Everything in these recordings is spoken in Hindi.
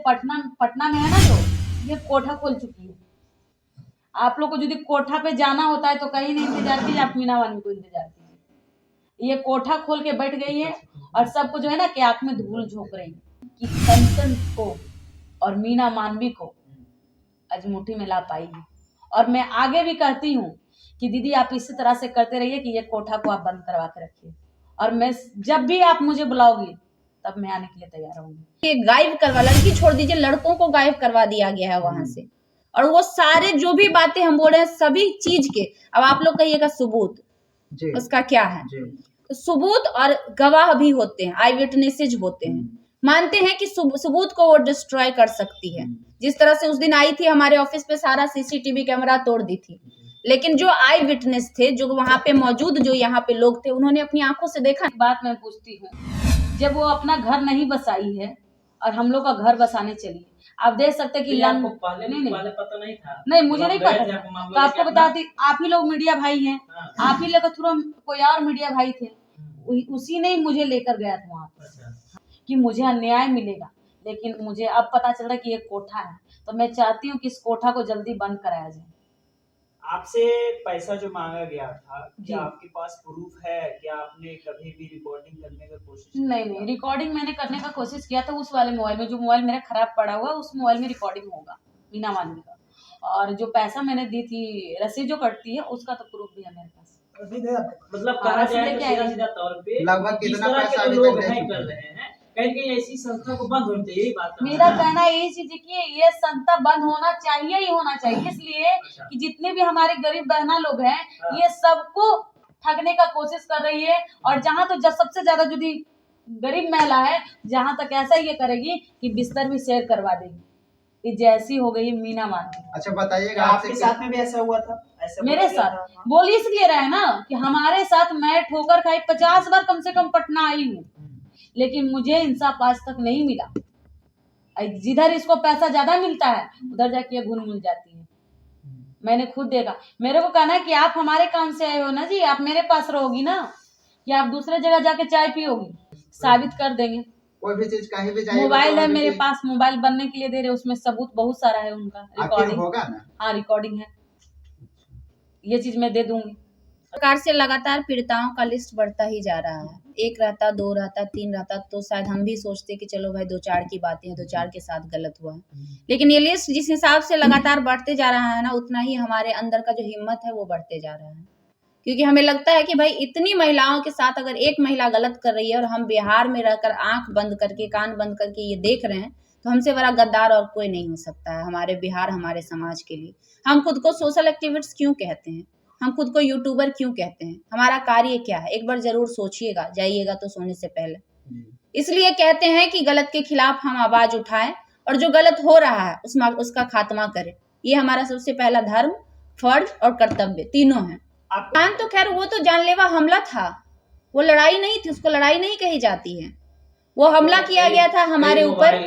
पटना पटना में है ना, जो ये कोठा खोल चुकी है। आप लोग को यदि कोठा पे जाना होता है तो कहीं नहीं इंतजार कीजिए, आप मीना वानी को इंतजार कीजिए। ये कोठा खोल के बैठ गई है और सबको जो है ना कि आंख में धूल झोंक रही है कि कंचन को और मीना मानवी को आज मुट्ठी में ला पाई है। और मैं आगे भी कहती हूँ कि दीदी आप इसी तरह से करते रहिए कि ये कोठा को आप बंद करवा के रखिए, और मैं जब भी आप मुझे बुलाओगी तब मैं आने के लिए तैयार होंगी। ये गायब करवा, लड़की छोड़ दीजिए, लड़कों को गायब करवा दिया गया है वहां से। और वो सारे जो भी बातें हम बोल रहे हैं सभी चीज के, अब आप लोग कहिएगा सबूत उसका क्या है, तो सबूत और गवाह भी होते हैं, आई विटनेसेज होते हैं। मानते हैं कि सबूत को वो डिस्ट्रॉय कर सकती है। जिस तरह से उस दिन आई थी हमारे ऑफिस पे, सारा सीसीटीवी कैमरा तोड़ दी थी, लेकिन जो आई विटनेस थे, जो वहां पे मौजूद, जो यहाँ पे लोग थे, उन्होंने अपनी आंखों से देखा। बात मैं पूछती हूँ, जब वो अपना घर नहीं बसाई है और हम लोग का घर बसाने चली, आप देख सकते कि आपको पहले पता नहीं था? नहीं, मुझे नहीं पता था, तो आपको बताती, आप ही लोग मीडिया भाई हैं, आप ही लोग थ्रू कोई और मीडिया भाई थे, उसी ने मुझे लेकर गया था वहाँ पर कि मुझे अन्याय मिलेगा। लेकिन मुझे अब पता चल रहा है कि ये कोठा है, तो मैं चाहती हूँ कि इस कोठा को जल्दी बंद कराया जाए। आपसे पैसा जो मांगा गया था, क्या आपके पास प्रूफ है? क्या आपने कभी भी रिकॉर्डिंग करने का कोशिश नहीं, रिकॉर्डिंग मैंने करने का कोशिश किया था उस वाले मोबाइल में, जो मोबाइल मेरा खराब पड़ा हुआ, उस मोबाइल में रिकॉर्डिंग होगा मीना मानवी का। और जो पैसा मैंने दी थी, रसीद जो कटती है, उसका तो प्रूफ भी है मेरे पास। मतलब कहा जाए तो सीधा सीधा तौर पे लगभग कितना पैसा के लोग नहीं कर रहे हैं, कहीं ऐसी संस्था को बंद होनी चाहिए, बात मेरा कहना यही चीज है कि ये संस्था बंद होना चाहिए ही होना चाहिए, इसलिए कि जितने भी हमारे गरीब बहना लोग हैं, ये सबको ठगने का कोशिश कर रही है। और जहाँ तो सबसे ज्यादा जो गरीब महिला है, जहाँ तक ऐसा ये करेगी कि बिस्तर भी शेयर करवा देगी, कि जैसी हो गई मीना मानवी। अच्छा बताइएगा, आपके साथ में भी ऐसा हुआ था? ऐसा मेरे साथ बोल इसलिए रहा है ना कि हमारे साथ मैं ठोकर खाई 50 बार कम से कम पटना आई हूँ, लेकिन मुझे इंसाफ आज तक नहीं मिला। जिधर इसको पैसा ज्यादा मिलता है उधर जाके ये घुल मिल जाती है। मैंने खुद देखा। मेरे को कहना है कि आप हमारे काम से आए हो ना जी, आप मेरे पास रहोगी ना, कि आप दूसरे जगह जाके चाय पियोगी? साबित कर देंगे। कोई भी चीज कहीं भी जाइए, मोबाइल है मेरे पास, मोबाइल बनने के लिए दे रहे, उसमें सबूत बहुत सारा है उनका, रिकॉर्डिंग होगा ना? हाँ, रिकॉर्डिंग है, ये चीज मैं दे दूंगी। सरकार से लगातार पीड़िताओं का लिस्ट बढ़ता ही जा रहा है। 1 रहता, 2 रहता, 3 रहता तो शायद हम भी सोचते कि चलो भाई 2-4 की बातें हैं, 2-4 के साथ गलत हुआ है। लेकिन ये लिस्ट जिस हिसाब से लगातार बढ़ते जा रहा है ना, उतना ही हमारे अंदर का जो हिम्मत है वो बढ़ते जा रहा है। क्योंकि हमें लगता है कि भाई इतनी महिलाओं के साथ अगर एक महिला गलत कर रही है और हम बिहार में रहकर आंख बंद करके, कान बंद करके ये देख रहे हैं, तो हमसे बड़ा गद्दार और कोई नहीं हो सकता है हमारे बिहार, हमारे समाज के लिए। हम खुद को सोशल एक्टिविस्ट क्यों कहते हैं? हम खुद को यूट्यूबर क्यों कहते हैं? हमारा कार्य क्या है? एक बार जरूर सोचिएगा, जाइएगा तो सोने से पहले। इसलिए कहते हैं कि गलत के खिलाफ हम आवाज उठाएं और जो गलत हो रहा है उसका खात्मा करें। ये हमारा सबसे पहला धर्म, फर्ज और कर्तव्य तीनों है। तो खैर वो तो जानलेवा हमला था, वो लड़ाई नहीं थी, उसको लड़ाई नहीं कही जाती है। वो हमला किया गया था हमारे ऊपर।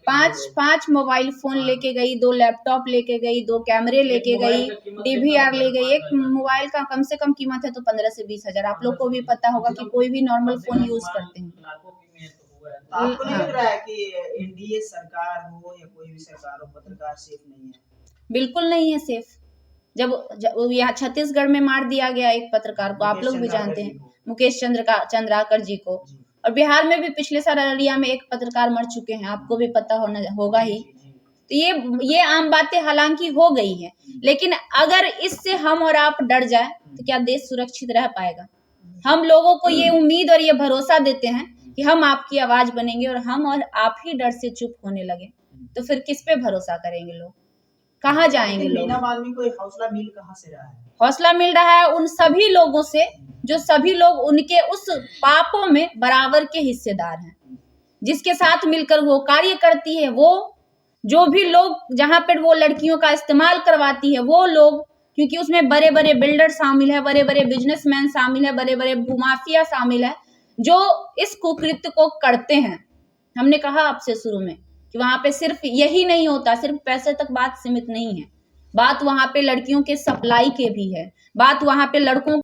5 मोबाइल फोन लेके गई, 2 लैपटॉप लेके गई, 2 कैमरे लेके गई, DVR ले गई। एक मोबाइल का कम से कम कीमत है तो 15 से 20 हजार। आप लोग को भी पता होगा कि कोई भी नॉर्मल फोन यूज करते हैं। आपको नहीं लग रहा है कि NDA सरकार हो या कोई भी सरकार हो, पत्रकार सेफ नहीं है? बिल्कुल नहीं है सेफ। जब यहाँ छत्तीसगढ़ में मार दिया गया एक पत्रकार को, आप लोग भी जानते हैं, मुकेश चंद्राकर जी को, और बिहार में भी पिछले साल अररिया में एक पत्रकार मर चुके हैं, आपको भी पता होगा ही। तो ये आम बातें हालांकि हो गई है, लेकिन अगर इससे हम और आप डर जाए तो क्या देश सुरक्षित रह पाएगा? हम लोगों को ये उम्मीद और ये भरोसा देते हैं कि हम आपकी आवाज बनेंगे, और हम और आप ही डर से चुप होने लगे तो फिर किस पे भरोसा करेंगे लोग? कहाँ जाएंगे लोग? मीना मानवी को हौसला मिल कहाँ से रहा है? हौसला मिल रहा है उन सभी लोगों से जो सभी लोग उनके उस पापों में बराबर के हिस्सेदार हैं, जिसके साथ मिलकर वो कार्य करती है। वो जो भी लोग जहां पर वो लड़कियों का इस्तेमाल करवाती है, वो लोग, क्योंकि उसमें बड़े बड़े बिल्डर शामिल है, बड़े बड़े बिजनेसमैन शामिल है, बड़े बड़े भूमाफिया शामिल है, जो इस कुकृत्य को करते हैं। हमने कहा आपसे शुरू में कि वहां पे सिर्फ यही नहीं होता, सिर्फ पैसे तक बात सीमित नहीं है, बात वहां पे लड़कियों के सप्लाई के भी है, बात वहां पे लड़कों